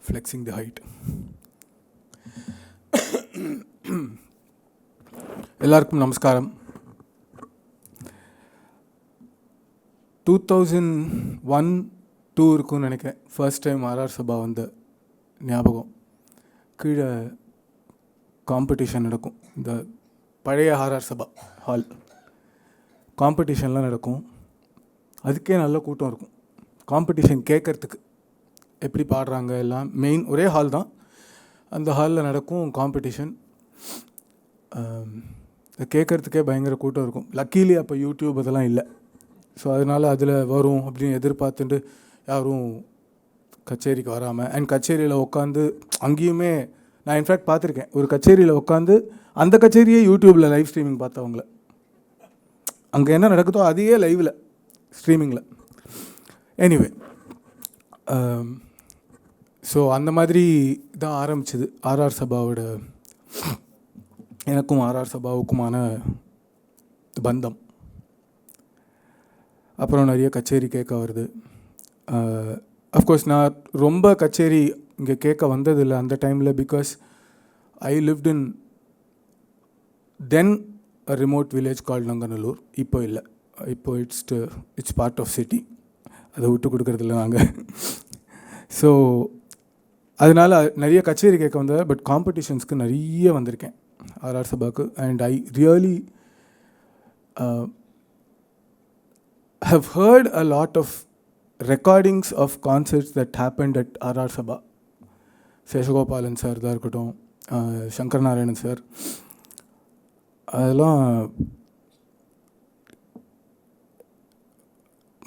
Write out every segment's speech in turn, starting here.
Flexing the height. எல்லாருக்கும் நமஸ்காரம். 2001-2 இருக்கும்னு நினைக்கிறேன் ஃபர்ஸ்ட் டைம் ஆர்ஆர் சபா வந்த ஞாபகம். கீழே காம்படிஷன் நடக்கும், இந்த பழைய ஆர்ஆர் சபா ஹால் காம்படிஷன்லாம் நடக்கும். அதுக்கே நல்ல கூட்டம் இருக்கும் காம்படிஷன் கேட்குறதுக்கு, எப்படி பாடுறாங்க எல்லாம். மெயின் ஒரே ஹால் தான், அந்த ஹாலில் நடக்கும் காம்படிஷன். கேட்குறதுக்கே பயங்கர கூட்டம் இருக்கும். லக்கீலி அப்போ யூடியூப் அதெல்லாம் இல்லை, ஸோ அதனால் அதில் வரும் அப்படின்னு எதிர்பார்த்துட்டு யாரும் கச்சேரிக்கு வராமல். அண்ட் கச்சேரியில் உட்காந்து அங்கேயுமே நான் இன்ஃபேக்ட் பார்த்துருக்கேன், ஒரு கச்சேரியில் உட்காந்து அந்த கச்சேரியே யூடியூப்பில் லைவ் ஸ்ட்ரீமிங் பார்த்தவங்கள. அங்கே என்ன நடக்குதோ அதையே லைவில் ஸ்ட்ரீமிங்கில். எனிவே, ஸோ அந்த மாதிரி தான் ஆரம்பிச்சது ஆர்ஆர் சபாவோட, எனக்கும் ஆர்ஆர் சபாவுக்குமான பந்தம். அப்புறம் நிறைய கச்சேரி கேட்க வருது. அஃப்கோர்ஸ் நான் ரொம்ப கச்சேரி இங்கே கேட்க வந்ததில்லை அந்த டைமில், because I lived in then a remote village called Nanganallur. இப்போ இல்லை, இப்போ இட்ஸ் பார்ட் ஆஃப் சிட்டி, அதை விட்டு கொடுக்குறதில்ல நாங்கள். ஸோ அதனால் நிறைய கச்சேரி கேட்க வந்தேன். பட் காம்படிஷன்ஸ்க்கு நிறைய வந்திருக்கேன் ஆர்ஆர் சபாவுக்கு. And I really have heard a lot of recordings of concerts that happened at RR Sabha. Seshagopalan sir தான் இருக்கட்டும், சங்கர் நாராயணன் சார், அதெல்லாம்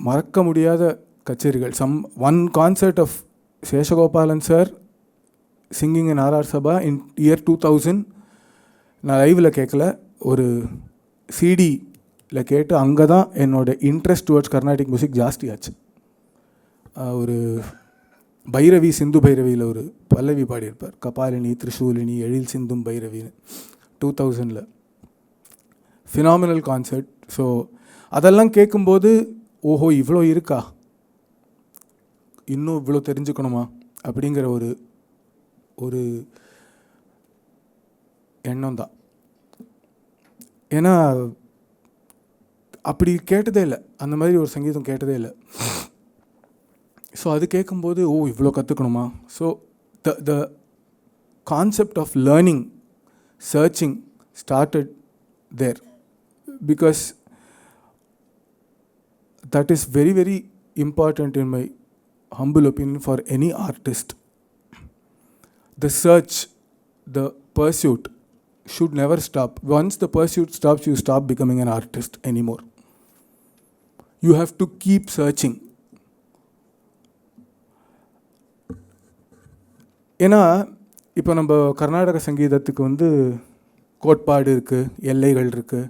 மறக்க முடியாத கச்சேரிகள். one concert of Seshagopalan sir singing in RR Sabha in year 2000 நான் லைவில் கேட்கல, ஒரு சிடியில் கேட்டு அங்கே தான் என்னோடய இன்ட்ரெஸ்ட் டுவர்ட்ஸ் கர்நாடிக் மியூசிக் ஜாஸ்தி ஆச்சு. ஒரு பைரவி, சிந்து பைரவியில் ஒரு பல்லவி பாடியிருப்பார், கபாலினி திரிசூலினி எழில் சிந்தும் பைரவின்னு 2000. Phenomenal concert. ஸோ அதெல்லாம் கேட்கும்போது ஓஹோ இவ்வளோ இருக்கா, இன்னும் இவ்வளோ தெரிஞ்சுக்கணுமா அப்படிங்கிற ஒரு எண்ணம் தான். ஏன்னா அப்படி கேட்டதே இல்லை, அந்த மாதிரி ஒரு சங்கீதம் கேட்டதே இல்லை. ஸோ அது கேட்கும்போது ஓ இவ்வளோ கற்றுக்கணுமா. So the concept of learning, searching started there, because that is very very important in my humble opinion for any artist. The search, the pursuit should never stop. Once the pursuit stops, you stop becoming an artist anymore. You have to keep searching. ஏன்னா இப்போ நம்ம கர்நாடக சங்கீதத்துக்கு கோட்பாடு இருக்குது, எல்லைகள் இருக்குது,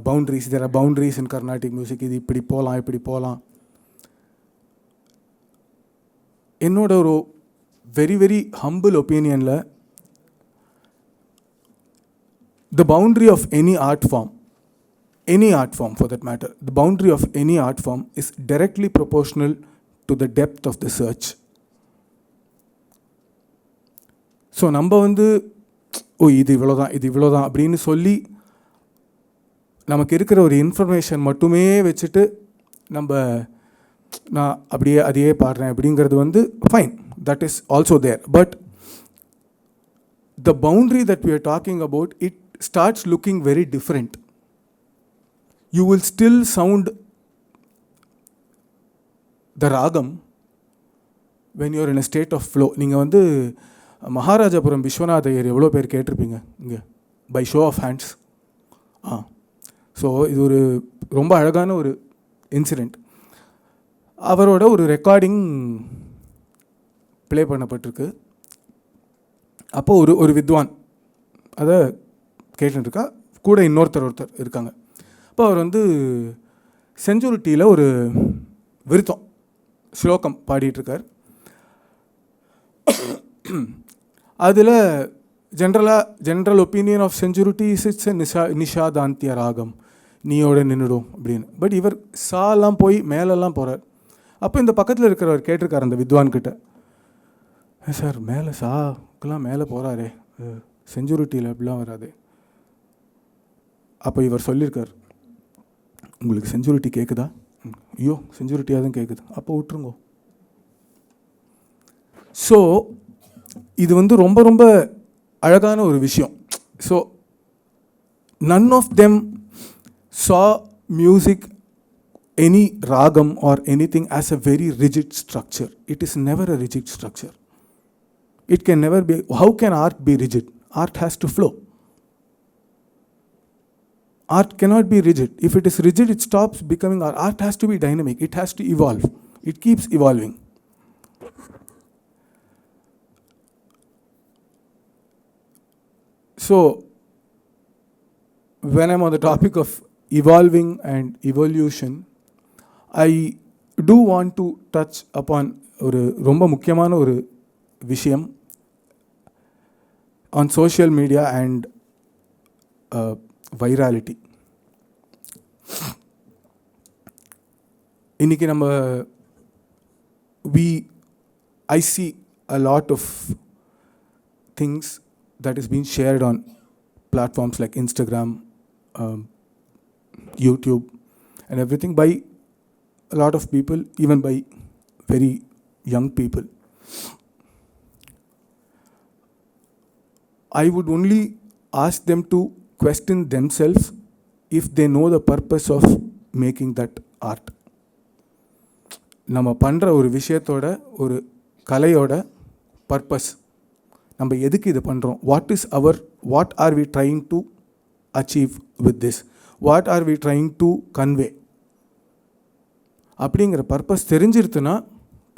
boundaries. There are boundaries in Carnatic music. இது இப்படி போகலாம், இப்படி போகலாம். என்னோட ஒரு வெரி வெரி ஹம்பிள் ஒப்பீனியனில், the boundary of any art form for that matter, the boundary of any art form is directly proportional to the depth of the search. So நம்ம ஓ இது இவ்வளோதான் அப்படின்னு சொல்லி நமக்கு இருக்கிற ஒரு இன்ஃபர்மேஷன் மட்டுமே வச்சுட்டு நான் அப்படியே அதையே பாடுறேன் அப்படிங்கிறது fine, that is also there. But the boundary that we are talking about, it starts looking very different. You will still sound the ragam when you are in a state of flow. நீங்கள் மகாராஜாபுரம் விஸ்வநாத ஐயர் எவ்வளோ பேர் கேட்டிருப்பீங்க இங்கே, by show of hands. So இது ஒரு ரொம்ப அழகான ஒரு இன்சிடெண்ட். அவரோட ஒரு ரெக்கார்டிங் ப்ளே பண்ணப்பட்டிருக்கு. அப்போது ஒரு வித்வான் அதை கேட்டுருக்கா, கூட ஒருத்தர் இருக்காங்க. அப்போ அவர் செஞ்சுரிட்டியில் ஒரு விருத்தம் ஸ்லோகம் பாடிட்டுருக்கார். அதில் ஜென்ரல் ஒப்பீனியன் ஆஃப் செஞ்சுரிட்டி இட்ஸ் நிஷாதாந்திய ராகம், நீயோட நின்றுடும் அப்படின்னு. பட் இவர் சாலாம் போய் மேலெல்லாம் போகிறார். அப்போ இந்த பக்கத்தில் இருக்கிறவர் கேட்டிருக்கார் அந்த வித்வான்கிட்ட, சார் மேலே சாக்கெல்லாம் மேலே போகிறாரே, செஞ்சுரிட்டியில் அப்படிலாம் வராது. அப்போ இவர் சொல்லியிருக்கார், உங்களுக்கு செஞ்சுரிட்டி கேட்குதா? ஐயோ செஞ்சுரிட்டியாக தான் கேட்குது, அப்போ விட்டுருங்கோ. ஸோ இது வந்து ரொம்ப ரொம்ப அழகான ஒரு விஷயம். So none of them saw music, any ragam or anything as a very rigid structure. It is never a rigid structure. It can never be. How can art be rigid? Art has to flow. Art cannot be rigid. If it is rigid, it stops becoming art. Art has to be dynamic. It has to evolve. It keeps evolving. So when I'm on the topic of evolving and evolution, I do want to touch upon ஒரு ரொம்ப முக்கியமான ஒரு விஷயம் on social media and virality. இன்னைக்கு நம்ம I see a lot of things that is being shared on platforms like Instagram, YouTube and everything by a lot of people, even by very young people. I would only ask them to question themselves if they know the purpose of making that art. நம்ம பண்ணுற ஒரு விஷயத்தோட ஒரு கலையோட purpose, நம்ம எதுக்கு இது பண்ணுறோம், what are we trying to achieve with this, what are we trying to convey அப்படிங்கிற பர்பஸ் தெரிஞ்சிருத்துனா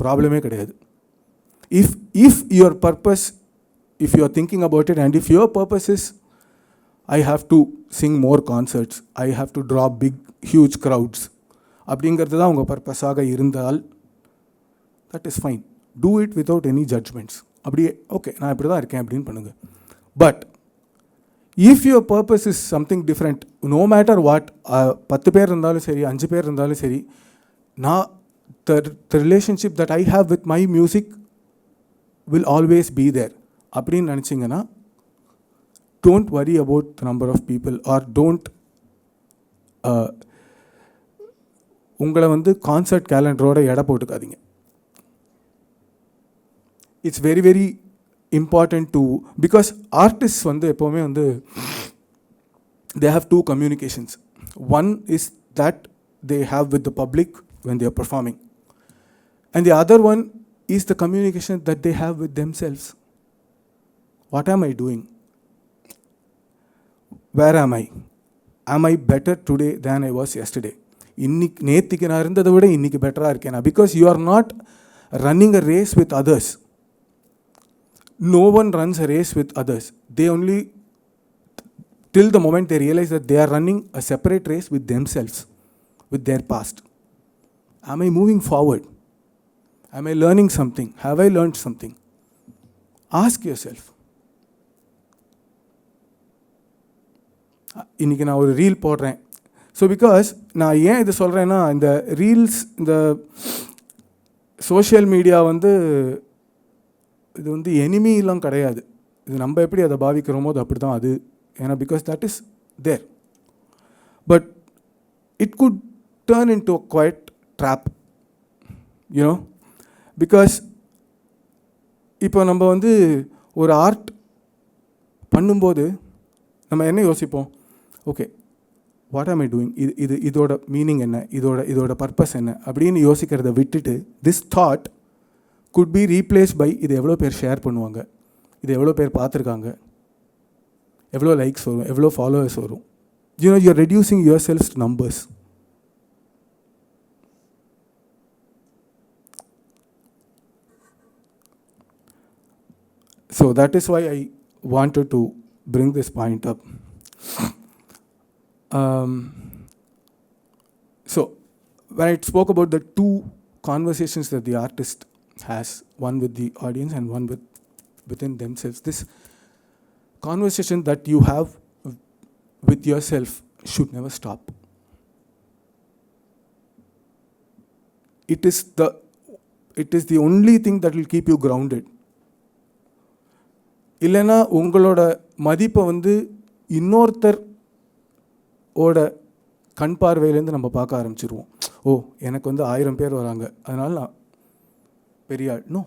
ப்ராப்ளமே கிடையாது. if your purpose, if you are thinking about it and if your purpose is I have to sing more concerts, I have to draw big huge crowds அப்படிங்கிறது தான் உங்கள் பர்பஸாக இருந்தால் that is fine. Do it without any judgments. அப்படியே okay நான் இப்படி தான் இருக்கேன் அப்படின்னு பண்ணுங்கள். But if your purpose is something different, no matter what, 10 பேர் இருந்தாலும் சரி 5 பேர் இருந்தாலும் சரி, நான் the relationship that I have with my music will always be there அப்படின்னு நினச்சிங்கன்னா don't worry about the number of people or don't உங்களை வந்து கான்சர்ட் கேலண்டரோட எடை போட்டுக்காதீங்க. It's very very important to, because artist வந்து எப்போவுமே வந்து they have two communications. One is that they have with the public when they are performing, and the other one is the communication that they have with themselves. What am I doing? Where am I? Am I better today than I was yesterday? இன்னைக்கு நேற்றுக்கு நான் இருந்ததை விட இன்றைக்கி பெட்டராக இருக்கேனா? Because you are not running a race with others. No one runs a race with others. They only, till the moment they realize that they are running a separate race with themselves, with their past. Am I moving forward? Am I learning something? Have I learned something? Ask yourself. இன்றைக்கி நான் ஒரு reel போடுறேன். So because நான் ஏன் இது சொல்கிறேன்னா, இந்த reels, இந்த சோஷியல் மீடியா வந்து இது வந்து எனிமிலாம் கிடையாது. இது நம்ம எப்படி அதை பாவிக்கிறோமோ அது அப்படி தான் அது. ஏன்னா because that is there. But it could turn in to a quite drop, you know. Because இப்போ நம்ம வந்து ஒரு ஆர்ட் பண்ணும்போது நம்ம என்ன யோசிப்போம், ஓகே வாட் ஆம் ஐ டூயிங், இதோட மீனிங் என்ன, இதோட பர்பஸ் என்ன அப்படின்னு யோசிக்கிறத விட்டுட்டு, this thought could be replaced by இது எவ்வளோ பேர் ஷேர் பண்ணுவாங்க, இது எவ்வளோ பேர் பார்த்துருக்காங்க, எவ்வளோ லைக்ஸ் வரும், எவ்வளோ ஃபாலோவர்ஸ் வரும். You know, you are reducing your cells to numbers. So that is why I wanted to bring this point up. So when I spoke about the two conversations that the artist has, one with the audience and one within themselves, this conversation that you have with yourself should never stop. it is the only thing that will keep you grounded. இல்லைன்னா உங்களோட மதிப்பை வந்து இன்னொருத்தர் ஓட கண் பார்வையிலேருந்து நம்ம பார்க்க ஆரம்பிச்சிருவோம். ஓ, எனக்கு வந்து 1000 பேர் வராங்க, அதனால் நான் பெரிய ஆள். No.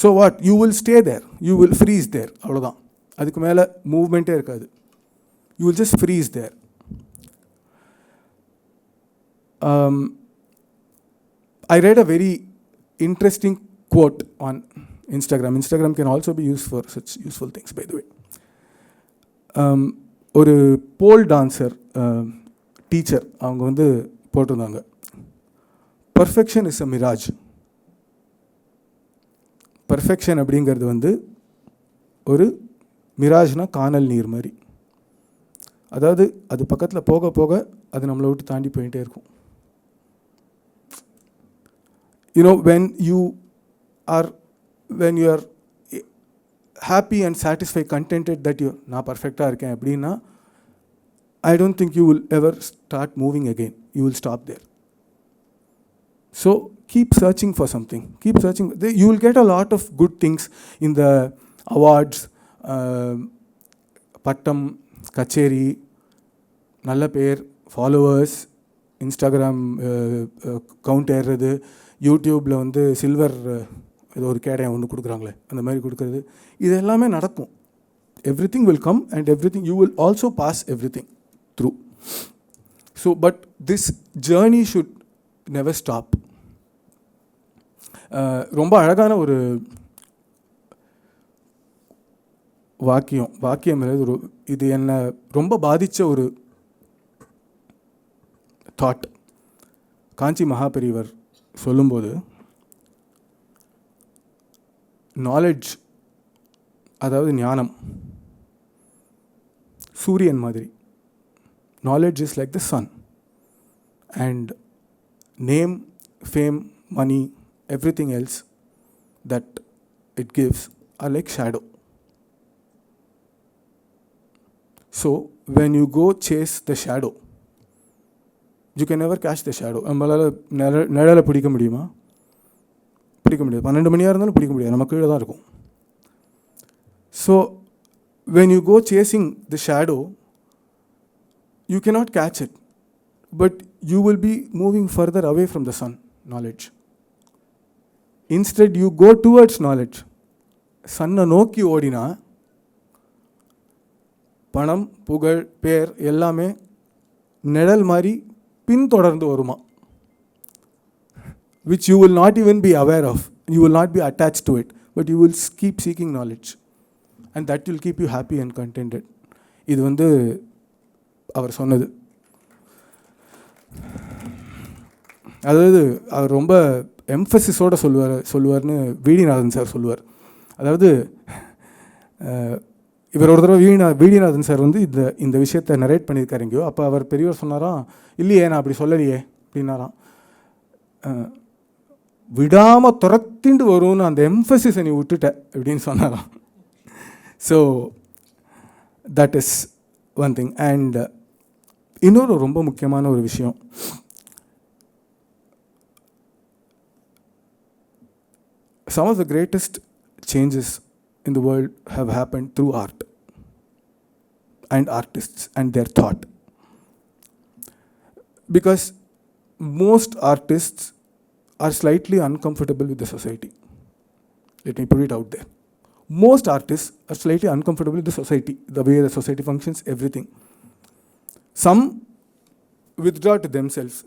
So what, you will stay there, you will freeze there, அவ்வளோதான். அதுக்கு மேலே மூவ்மெண்ட்டே இருக்காது. You will just freeze there. I read a very interesting quote on Instagram. Instagram can also be used for such useful things, by the way. ஒரு போல் dancer teacher அவங்க வந்து போட்டிருந்தாங்க, perfection is a Mirage. Perfection அப்படிங்கிறது வந்து ஒரு மிராஜ்னா காணல் நீர் மாதிரி. அதாவது அது பக்கத்தில் போக போக அது நம்மளை விட்டு தாண்டி போயிட்டே இருக்கும். You know, when you are happy and satisfied, contented that நான் பர்ஃபெக்டாக இருக்கேன் அப்படின்னா, I don't think you will ever start moving again. You will stop there. So keep searching for something. Keep searching. You will get a lot of good things in the awards, பட்டம், கச்சேரி, நல்ல பேர், followers, Instagram count ஏறுறது, யூடியூப்பில் வந்து silver ஏதோ ஒரு கேடையை ஒன்று கொடுக்குறாங்களே அந்த மாதிரி கொடுக்குறது, இது எல்லாமே நடக்கும். Everything will come and everything you will also pass everything through. So but this journey should never stop. ரொம்ப அழகான ஒரு வாக்கியம் ஒரு இது என்னை ரொம்ப பாதித்த ஒரு தாட். காஞ்சி மகாபெரிவர் சொல்லும்போது, நாலெட்ஜ் அதாவது ஞானம் சூரியன் மாதிரி. Knowledge is like the sun and name, fame, money, everything else that it gives are like shadow. So when you go chase the shadow, you can never catch the shadow. நம்மளால் நிழலை பிடிக்க முடியுமா? பிடிக்க முடியாது. 12 மணியாக இருந்தாலும் பிடிக்க முடியாது, நம்ம கீழே தான் இருக்கும். So when you go chasing the shadow, you cannot catch it, but you will be moving further away from the sun, knowledge. Instead you go towards knowledge. சன்னை நோக்கி ஓடினா பணம், புகழ், பேர் எல்லாமே நிழல் மாதிரி பின்தொடர்ந்து வருமா, which you will not even be aware of. You will not be attached to it, but you will keep seeking knowledge and that will keep you happy and contented. இது வந்து அவர் சொன்னது. அதாவது அவர் ரொம்ப எம்ஃபசிஸோடு சொல்லுவார்னு வீடிநாதன் சார் சொல்லுவார். அதாவது இவர் ஒரு தடவை வீடிநாதன் சார் வந்து இந்த விஷயத்தை நரேட் பண்ணியிருக்காரு எங்கேயோ. அப்போ அவர் பெரியவர் சொன்னாராம், இல்லையே நான் அப்படி சொல்லலையே அப்படின்னாராம். விடாமல் துரத்திண்டு வரும்னு அந்த எம்ஃபசிஸை நீ விட்டுட்ட அப்படின்னு சொன்னாராம். So that is one thing. And இன்னொரு ரொம்ப முக்கியமான ஒரு விஷயம், some of the greatest changes in the world have happened through art and artists and their thought. Because most artists are slightly uncomfortable with the society. Let me put it out there. Most artists are slightly uncomfortable with the society, the way the society functions, everything. Some withdraw to themselves.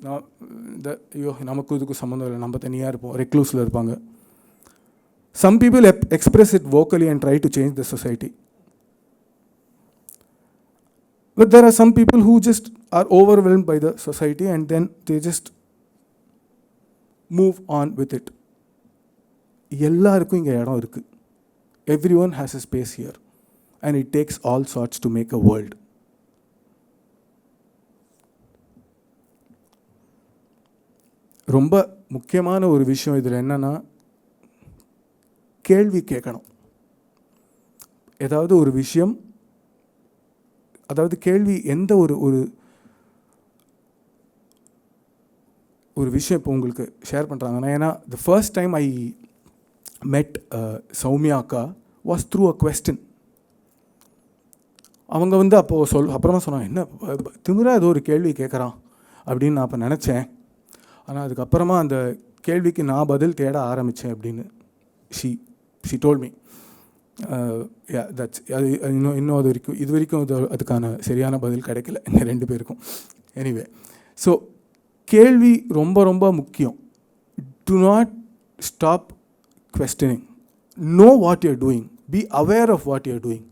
நமக்கு இதுக்கு சம்மந்தம் இல்லை, நம்ம தனியாக இருப்போம், ரெக்ளூஸில் இருப்பாங்க. Some people express it vocally and try to change the society. But there are some people who just are overwhelmed by the society and then they just move on with it. எல்லாருக்கும் இங்கே இடம் இருக்குது. Everyone has a space here and it takes all sorts to make a world. ரொம்ப முக்கியமான ஒரு விஷயம் இதில் என்னன்னா, கேள்வி கேட்கணும். ஏதாவது ஒரு விஷயம், அதாவது கேள்வி எந்த ஒரு ஒரு விஷயம் இப்போ உங்களுக்கு ஷேர் பண்ணுறாங்கன்னா, ஏன்னா the first time I met Soumya அக்கா was through a question. அவங்க வந்து அப்போது அப்புறமா சொன்னாங்க, என்ன திமிரா ஏதோ ஒரு கேள்வி கேட்குறான் அப்படின்னு நான் அப்போ நினச்சேன். ஆனால் அதுக்கப்புறமா அந்த கேள்விக்கு நான் பதில் தேட ஆரம்பித்தேன் அப்படின்னு she told me. தட்ஸ் அது இன்னும் அது வரைக்கும் இது வரைக்கும் அதுக்கான சரியான பதில் கிடைக்கல எங்கள் 2 பேருக்கும். எனிவே, ஸோ கேள்வி ரொம்ப ரொம்ப முக்கியம். To not stop questioning. Know what you're doing. Be aware of what you're doing.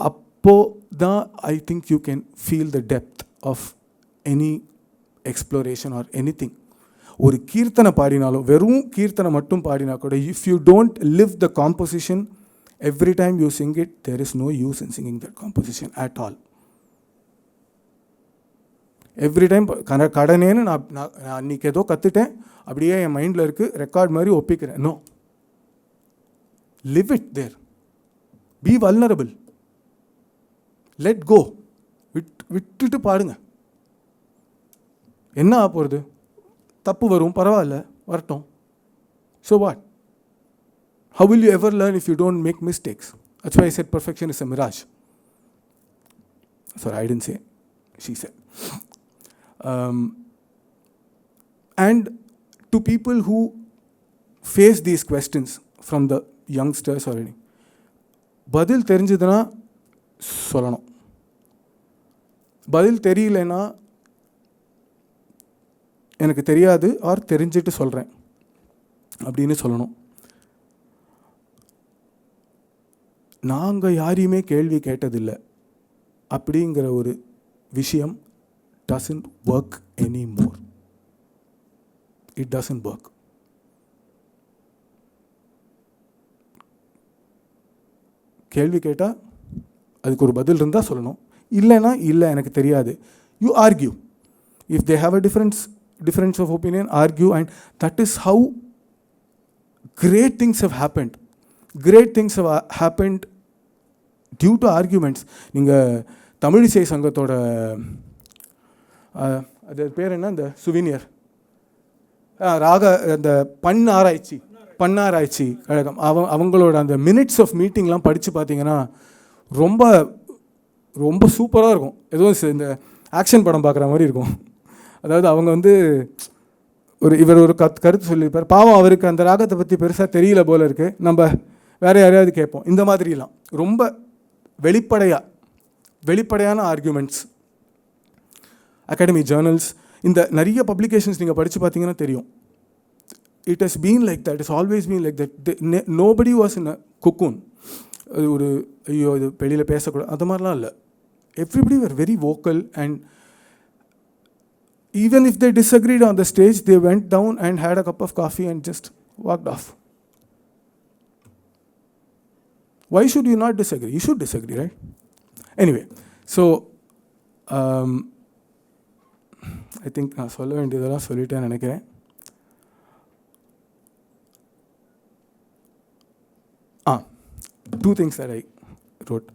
அப்போ தான் I think you can feel the depth of any exploration or anything. ஒரு கீர்த்தனை பாடினாலும், வெறும் கீர்த்தனை மட்டும் பாடினா கூட, if you don't live the composition every time you sing it, there is no use in singing that composition at all. Every time கடனேன்னு நான் அன்றைக்கி ஏதோ கற்றுட்டேன், அப்படியே என் மைண்டில் இருக்குது, ரெக்கார்ட் மாதிரி ஒப்பிக்கிறேன். No, live it there. Be vulnerable. Let go. விட்டுட்டு பாடுங்க. என்ன ஆக போகிறது? தப்பு வரும், பரவாயில்ல, வரட்டும். So what? How will you ever learn if you don't make mistakes? That's why I said perfection is a mirage. Sorry, I didn't say. She said. And to people who face these questions from the youngsters or any, பதில் தெரிஞ்சதுன்னா சொல்லணும். பதில் தெரியலன்னா எனக்கு தெரியாது R தெரிஞ்சிட்டு சொல்கிறேன் அப்படின்னு சொல்லணும். நாங்கள் யாரையுமே கேள்வி கேட்டதில்லை அப்படிங்கிற ஒரு விஷயம் doesn't work anymore. It doesn't work. கேள்வி கேட்டால் அதுக்கு ஒரு பதில் இருந்தால் சொல்லணும். இல்லைன்னா இல்லை, எனக்கு தெரியாது. You argue. If they have a difference of opinion, argue, and that is how great things have happened. Great things have happened due to arguments. நீங்கள் தமிழிசை சங்கத்தோட அது பேர் என்ன, அந்த சுவீனியர் அந்த பண்ணாராய்ச்சி கழகம், அவங்களோட அந்த மினிட்ஸ் ஆஃப் மீட்டிங்லாம் படித்து பார்த்தீங்கன்னா ரொம்ப ரொம்ப சூப்பராக இருக்கும். ஏதோ இந்த ஆக்ஷன் படம் பார்க்குற மாதிரி இருக்கும். அதாவது அவங்க வந்து இவர் ஒரு கருத்து சொல்லியிருப்பார், பாவம் அவருக்கு அந்த ராகத்தை பற்றி பெருசாக தெரியல போல இருக்குது, நம்ம வேறு யாரையாவது கேட்போம். இந்த மாதிரிலாம் ரொம்ப வெளிப்படையான ஆர்கியூமெண்ட்ஸ். அகாடமி ஜேர்னல்ஸ், இந்த நிறைய பப்ளிகேஷன்ஸ் நீங்கள் படித்து பார்த்தீங்கன்னா தெரியும். It has been like that. It's always been like that. Nobody was in a cocoon. அது ஒரு ஐயோ இது வெளியில் பேசக்கூடாது அது மாதிரிலாம் இல்லை. Everybody were very vocal, and even if they disagreed on the stage, they went down and had a cup of coffee and just walked off. Why should you not disagree? You should disagree, right? Anyway, so I think நான் சொல்ல வேண்டியதெல்லாம் சொல்லிட்டேன்னு நினைக்கிறேன். Two things that I wrote.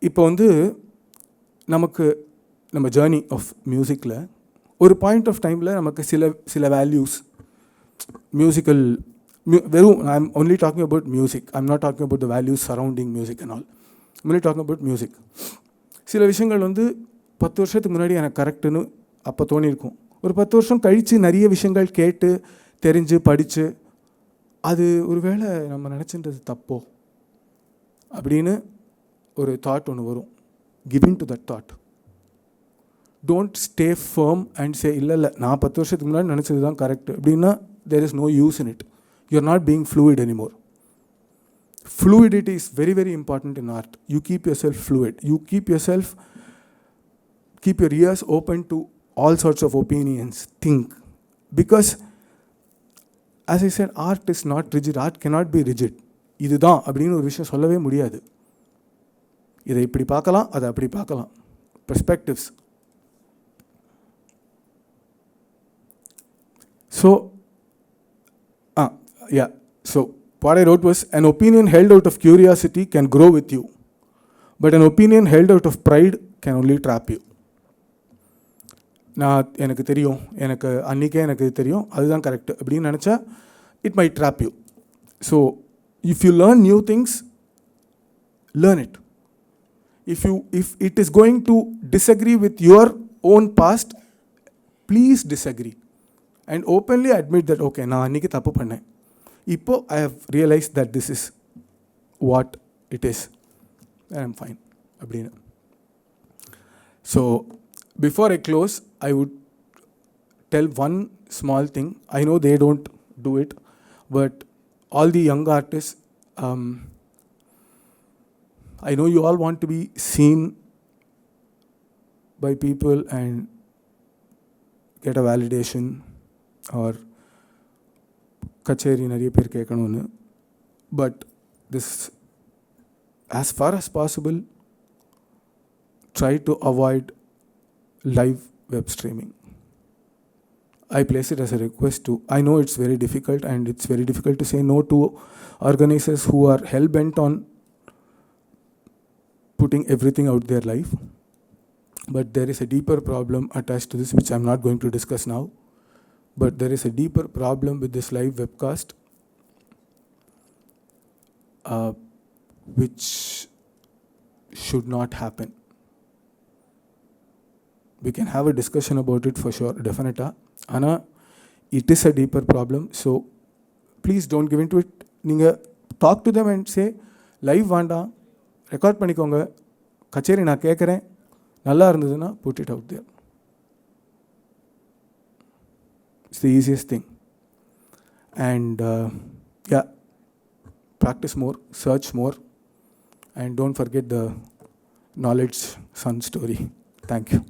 இப்போ வந்து நமக்கு நம்ம journey of மியூசிக்கில் ஒரு பாயிண்ட் ஆஃப் டைமில் நமக்கு சில வேல்யூஸ் மியூசிக்கல் வெறும் I am only talking about music. I am not talking about the values surrounding music and all. I'm only talking about music. சில விஷயங்கள் வந்து 10 வருஷத்துக்கு முன்னாடி எனக்கு கரெக்டுன்னு அப்போ தோணியிருக்கும். ஒரு 10 வருஷம் கழித்து நிறைய விஷயங்கள் கேட்டு தெரிஞ்சு படித்து அது ஒரு வேளை நம்ம நினச்சின்றது தப்போ அப்படின்னு ஒரு தாட் ஒன்று வரும். Give in to that thought. Don't stay firm and say இல்லை நான் 10 வருஷத்துக்கு முன்னாடி நினச்சது தான் கரெக்ட் அப்படின்னா there is no use in it. You're not being fluid anymore. Fluidity is very, very important in art. You keep yourself fluid. You keep your ears open to all sorts of opinions. Think. Because as I said, art is not rigid. Art cannot be rigid. இதுதான் அப்படின்னு ஒரு விஷயம் சொல்லவே முடியாது. இதை இப்படி பார்க்கலாம், அதை அப்படி பார்க்கலாம். Perspectives. So so what I wrote was, an opinion held out of curiosity can grow with you, but an opinion held out of pride can only trap you. நான் எனக்கு தெரியும், எனக்கு அன்றைக்கே எனக்கு தெரியும், அதுதான் கரெக்ட் அப்படின்னு நினச்சா it might trap you. So if you learn new things, learn it. If it is going to disagree with your own past, please disagree and openly admit that okay, நான் அன்றைக்கி தப்பு பண்ணேன், இப்போ I have realized that this is what it is and I'm fine அப்படின்னு. So before I close, I would tell one small thing. I know they don't do it, but all the young artists, I know you all want to be seen by people and get a validation or kacheri nariya per kekanonu, but this, as far as possible, try to avoid live web streaming. I place it as a request to, I know it's very difficult and it's very difficult to say no to organizers who are hell-bent on putting everything out their life. But there is a deeper problem attached to this, which I'm not going to discuss now. But there is a deeper problem with this live webcast, which should not happen. We can have a discussion about it for sure, definitely. Ana, it is a deeper problem. So please don't give into it. Ninga talk to them and say, live vanda, record பண்ணிக்கோங்க, கச்சேரி நான் கேட்குறேன், நல்லா இருந்ததுன்னா put it out there. It's the easiest thing. And yeah, practice more, search more, and don't forget the knowledge son story. Thank you.